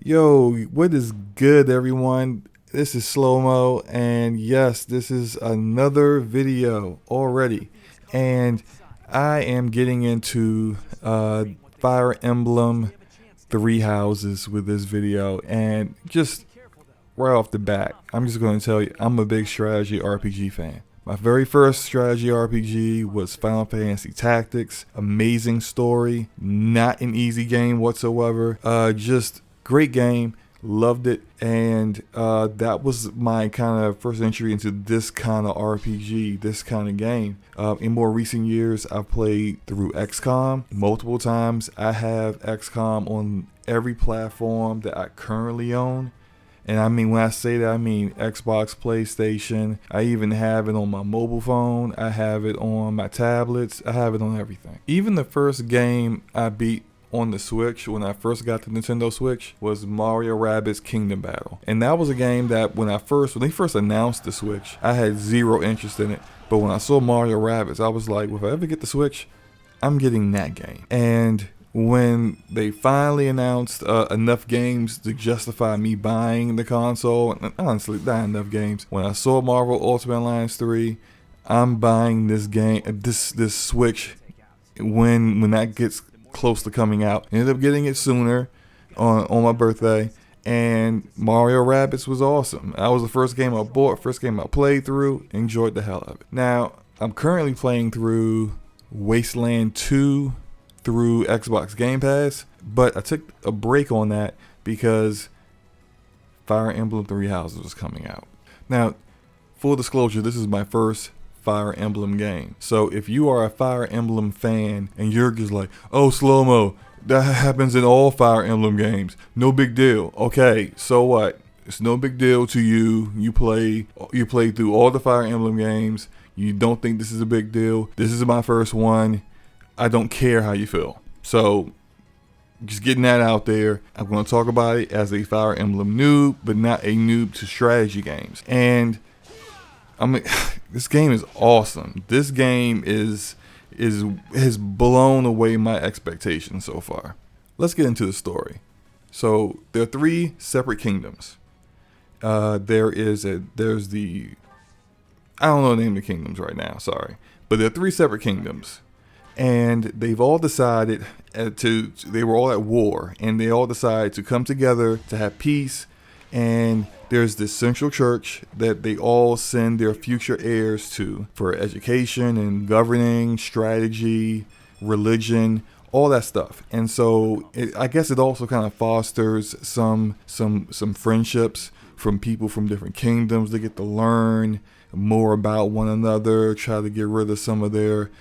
Yo, what is good, everyone? This is SloMo, and yes, this is another video already. And I am getting into Fire Emblem Three Houses with this video. And just right off the bat, I'm just going to tell you, I'm a big strategy RPG fan. My very first strategy RPG was Final Fantasy Tactics. Amazing story, not an easy game whatsoever. Just great game, loved it, and that was my kind of first entry into this kind of RPG, this kind of game. In more recent years, I've played through XCOM multiple times. I have XCOM on every platform that I currently own. And I mean, when I say that, I mean Xbox, PlayStation. I even have it on my mobile phone. I have it on my tablets. I have it on everything. Even the first game I beat on the Switch when I first got the Nintendo Switch was Mario Rabbids Kingdom Battle. And that was a game that when they first announced the Switch, I had zero interest in it. But when I saw Mario Rabbids, I was like, well, if I ever get the Switch, I'm getting that game. And when they finally announced enough games to justify me buying the console, and honestly, not enough games. When I saw Marvel Ultimate Alliance 3, I'm buying this game, this Switch when that gets close to coming out. Ended up getting it sooner on my birthday, and Mario Rabbids was awesome. That was the first game I bought, first game I played through, enjoyed the hell of it. Now, I'm currently playing through Wasteland 2 through Xbox Game Pass, but I took a break on that because Fire Emblem Three Houses was coming out. Now, full disclosure, this is my first Fire Emblem game. So if you are a Fire Emblem fan and you're just like, oh, SloMo, that happens in all Fire Emblem games, no big deal. Okay, so what? It's no big deal to you. You play through all the Fire Emblem games. You don't think this is a big deal. This is my first one. I don't care how you feel. So, just getting that out there. I'm going to talk about it as a Fire Emblem noob, but not a noob to strategy games. And I mean, this game is awesome. This game has blown away my expectations so far. Let's get into the story. So, there are three separate kingdoms. There's the, I don't know the name of the kingdoms right now, sorry. But there are three separate kingdoms. And they've all decided they were all at war, and they all decided to come together to have peace. And there's this central church that they all send their future heirs to for education and governing, strategy, religion, all that stuff. And so I guess it also kind of fosters some friendships from people from different kingdoms. They get to learn more about one another, try to get rid of some of their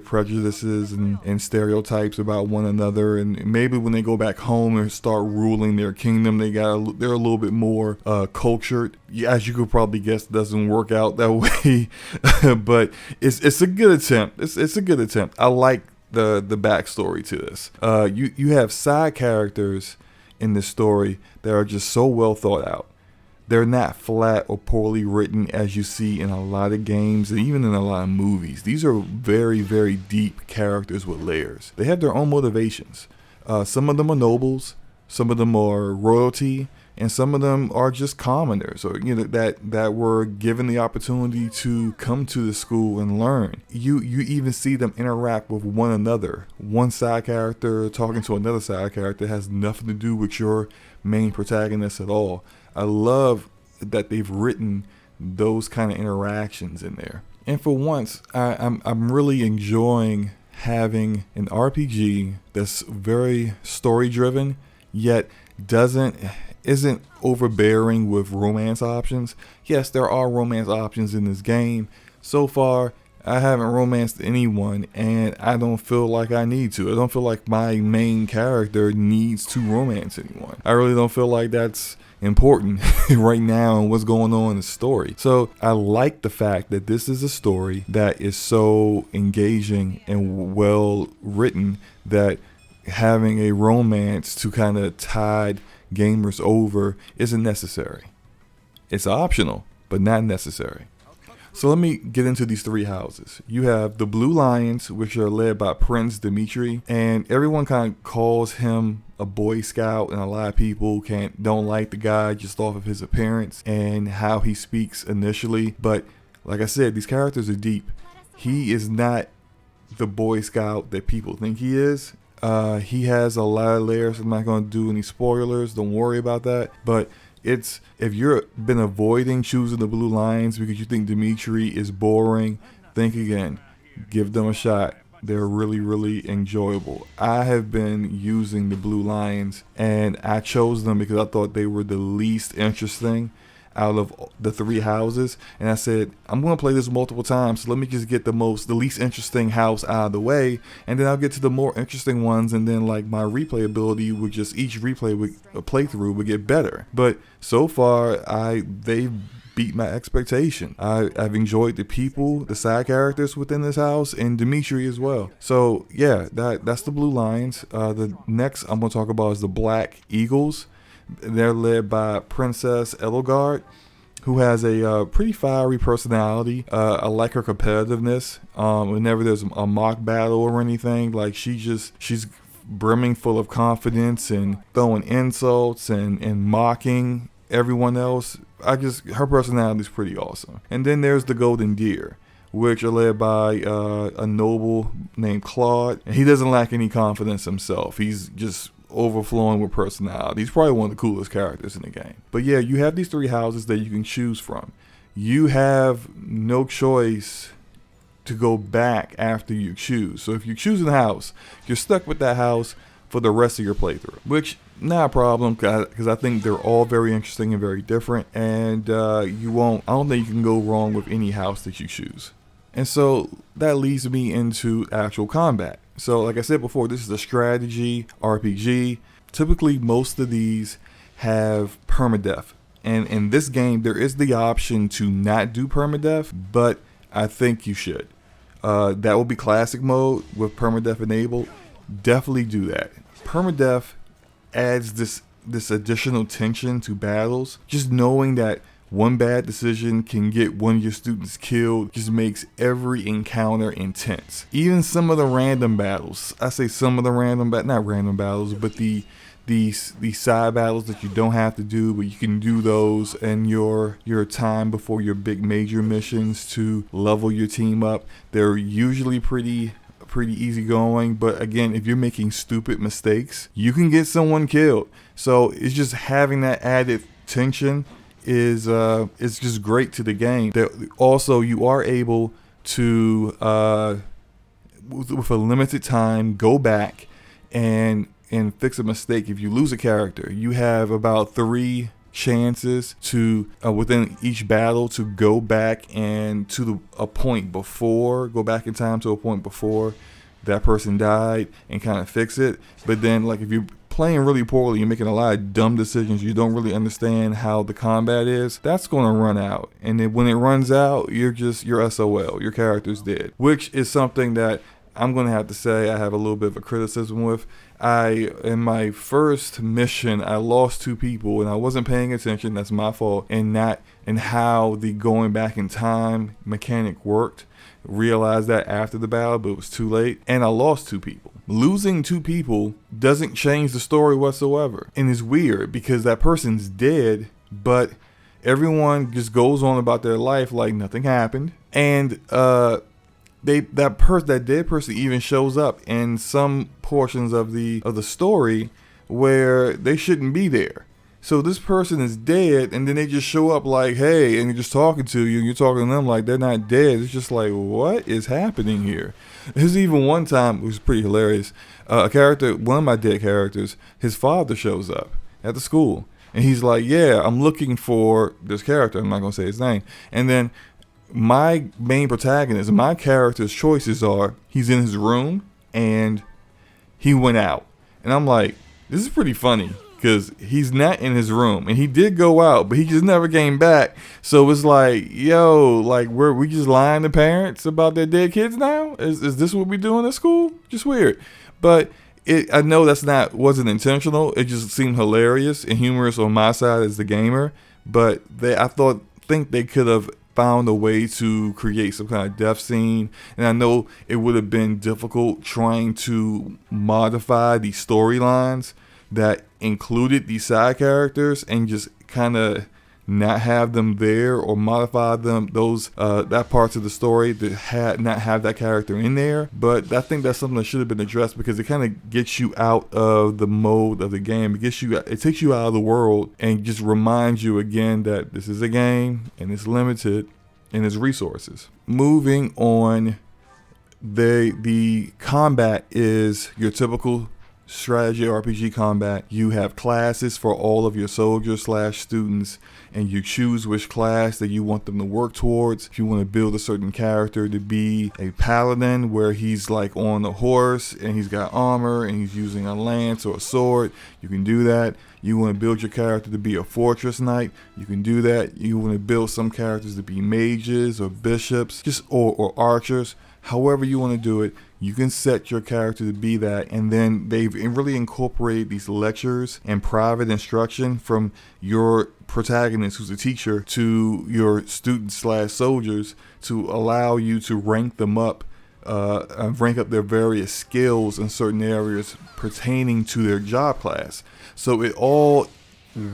prejudices and stereotypes about one another, and maybe when they go back home and start ruling their kingdom, they're a little bit more cultured. As you could probably guess, it doesn't work out that way, but it's a good attempt. It's a good attempt. I like the backstory to this. You have side characters in this story that are just so well thought out. They're not flat or poorly written as you see in a lot of games and even in a lot of movies. These are very, very deep characters with layers. They have their own motivations. Some of them are nobles, some of them are royalty, and some of them are just commoners, or that were given the opportunity to come to the school and learn. You even see them interact with one another. One side character talking to another side character has nothing to do with your main protagonist at all. I love that they've written those kind of interactions in there. And for once, I'm really enjoying having an RPG that's very story driven, yet isn't overbearing with romance options. Yes, there are romance options in this game. So far, I haven't romanced anyone, and I don't feel like I need to. I don't feel like my main character needs to romance anyone. I really don't feel like that's important right now and what's going on in the story. So I like the fact that this is a story that is so engaging and well written that having a romance to kind of tide gamers over isn't necessary. It's optional, but not necessary. So let me get into these three houses. You have the Blue Lions, which are led by Prince Dimitri, and everyone kind of calls him a Boy Scout, and a lot of people don't like the guy just off of his appearance and how he speaks initially. But like I said, these characters are deep. He is not the Boy Scout that people think he is. He has a lot of layers. I'm not going to do any spoilers. Don't worry about that. But if you've been avoiding choosing the Blue Lions because you think Dimitri is boring, think again. Give them a shot. They're really, really enjoyable. I have been using the Blue Lions, and I chose them because I thought they were the least interesting out of the three houses. And I said, I'm going to play this multiple times, so let me just get the least interesting house out of the way, and then I'll get to the more interesting ones, and then like my replayability would just, each playthrough would get better. But so far, they've beat my expectation. I've enjoyed the people, the side characters within this house, and Dimitri as well. So yeah, that's the Blue Lions. The next I'm going to talk about is the Black Eagles. They're led by Princess Edelgard, who has a pretty fiery personality. I like her competitiveness. Whenever there's a mock battle or anything, like she's brimming full of confidence and throwing insults and mocking everyone else. Her personality is pretty awesome. And then there's the Golden Deer, which are led by a noble named Claude. And he doesn't lack any confidence himself. He's just overflowing with personality. He's probably one of the coolest characters in the game. But yeah, you have these three houses that you can choose from. You have no choice to go back after you choose. So if you choose a house, you're stuck with that house for the rest of your playthrough, which not a problem, because I think they're all very interesting and very different, and I don't think you can go wrong with any house that you choose. And so that leads me into actual combat. So like I said before, this is a strategy RPG. Typically, most of these have permadeath. And in this game, there is the option to not do permadeath, but I think you should. That will be classic mode with permadeath enabled. Definitely do that. Permadeath adds this additional tension to battles. Just knowing that one bad decision can get one of your students killed just makes every encounter intense. Even some of the random battles, I say some of the not random battles, but the side battles that you don't have to do, but you can do those in your time before your big major missions to level your team up. They're usually pretty easy going, but again, if you're making stupid mistakes, you can get someone killed. So it's just having that added tension is just great to the game. Also, you are able to with a limited time go back and fix a mistake. If you lose a character, you have about 3 chances to within each battle to go back and go back in time to a point before that person died and kind of fix it. But then, like, if you're playing really poorly, you're making a lot of dumb decisions, you don't really understand how the combat is, that's going to run out. And then when it runs out, you're SOL, your character's dead, which is something that I'm going to have to say I have a little bit of a criticism with. In my first mission, I lost 2 people and I wasn't paying attention. That's my fault. And how the going back in time mechanic worked. Realized that after the battle, but it was too late. And I lost 2 people. Losing 2 people doesn't change the story whatsoever. And it's weird because that person's dead, but everyone just goes on about their life like nothing happened. And that dead person even shows up in some portions of the story where they shouldn't be there. So this person is dead, and then they just show up like, hey, and they're just talking to you, and you're talking to them like they're not dead. It's just like, what is happening here? There's even one time, it was pretty hilarious, one of my dead characters, his father shows up at the school, and he's like, yeah, I'm looking for this character. I'm not going to say his name. And then my main protagonist, my character's choices are, he's in his room, and he went out. And I'm like, this is pretty funny. Because he's not in his room, and he did go out, but he just never came back. So it's like, yo, like, we just lying to parents about their dead kids now? Is this what we doing at school? Just weird. But I know wasn't intentional. It just seemed hilarious and humorous on my side as the gamer. But I think they could have found a way to create some kind of death scene. And I know it would have been difficult trying to modify the storylines that included these side characters and just kind of not have them there, or modify them, those that parts of the story that not have that character in there. But I think that's something that should have been addressed, because it kind of gets you out of the mode of the game. It takes you out of the world and just reminds you again that this is a game and it's limited in its resources. Moving on, the combat is your typical strategy RPG combat. You have classes for all of your soldiers / students, and you choose which class that you want them to work towards. If you want to build a certain character to be a paladin, where he's like on a horse and he's got armor and he's using a lance or a sword, you can do that. You want to build your character to be a fortress knight, you can do that. You want to build some characters to be mages or bishops, or archers. However you want to do it, you can set your character to be that. And then they've really incorporated these lectures and private instruction from your protagonist, who's a teacher, to your students / soldiers, to allow you to rank them up, rank up their various skills in certain areas pertaining to their job class. So it all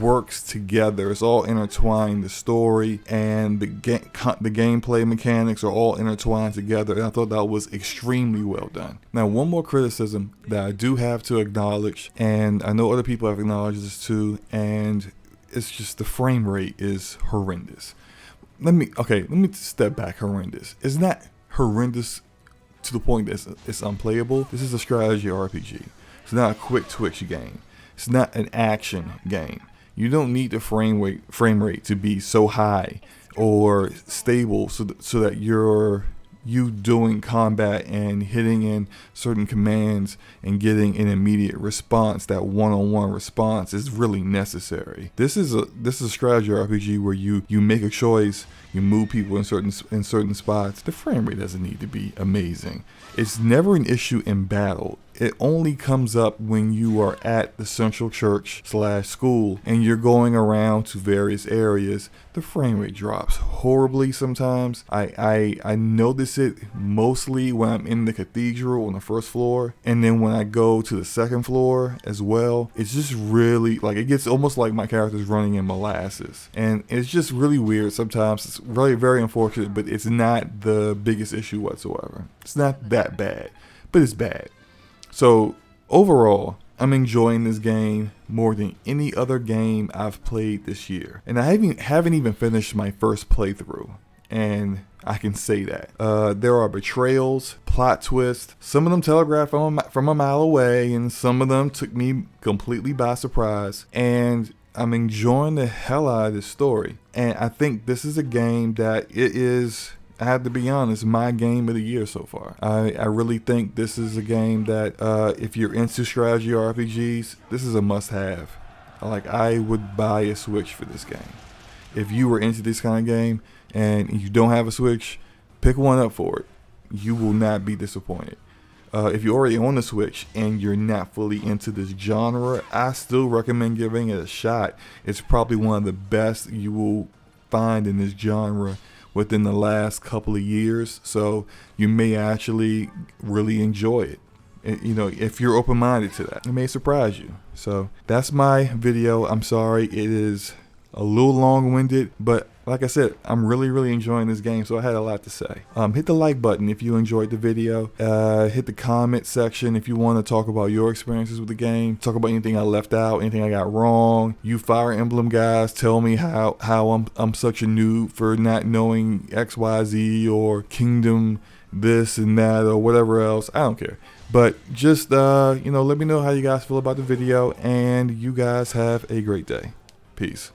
works together. It's all intertwined. The story and the gameplay mechanics are all intertwined together, and I thought that was extremely well done. Now, one more criticism that I do have to acknowledge, and I know other people have acknowledged this too, and it's just the frame rate is horrendous. Let me step back. Horrendous. It's not horrendous to the point that it's unplayable. This is a strategy RPG. It's not a quick twitch game. It's not an action game. You don't need the frame rate to be so high or stable so that you doing combat and hitting in certain commands and getting an immediate response. That one-on-one response is really necessary. This is a strategy RPG where you make a choice, you move people in certain spots. The frame rate doesn't need to be amazing. It's never an issue in battle. It only comes up when you are at the central church / school and you're going around to various areas. The frame rate drops horribly sometimes. I notice it mostly when I'm in the cathedral on the first floor, and then when I go to the second floor as well. It's just really, like, it gets almost like my character's running in molasses, and it's just really weird sometimes. It's really very unfortunate, but it's not the biggest issue whatsoever. It's not that bad, but it's bad. So overall, I'm enjoying this game more than any other game I've played this year. And I haven't even finished my first playthrough, and I can say that. There are betrayals, plot twists. Some of them telegraphed from a mile away, and some of them took me completely by surprise. And I'm enjoying the hell out of this story. And I think this is a game that I have to be honest, my game of the year so far. I really think this is a game that if you're into strategy RPGs, this is a must-have. Like, I would buy a Switch for this game. If you were into this kind of game and you don't have a Switch, pick one up for it. You will not be disappointed. If you're already on the Switch and you're not fully into this genre, I still recommend giving it a shot. It's probably one of the best you will find in this genre within the last couple of years, so you may actually really enjoy it. If you're open-minded to that, it may surprise you. So that's my video. I'm sorry it is a little long-winded, but like I said, I'm really enjoying this game, so I had a lot to say. Hit the like button if you enjoyed the video. Hit the comment section if you want to talk about your experiences with the game. Talk about anything I left out, anything I got wrong. You Fire Emblem guys, tell me how I'm such a noob for not knowing XYZ or Kingdom this and that or whatever else. I don't care. But just let me know how you guys feel about the video, and you guys have a great day. Peace.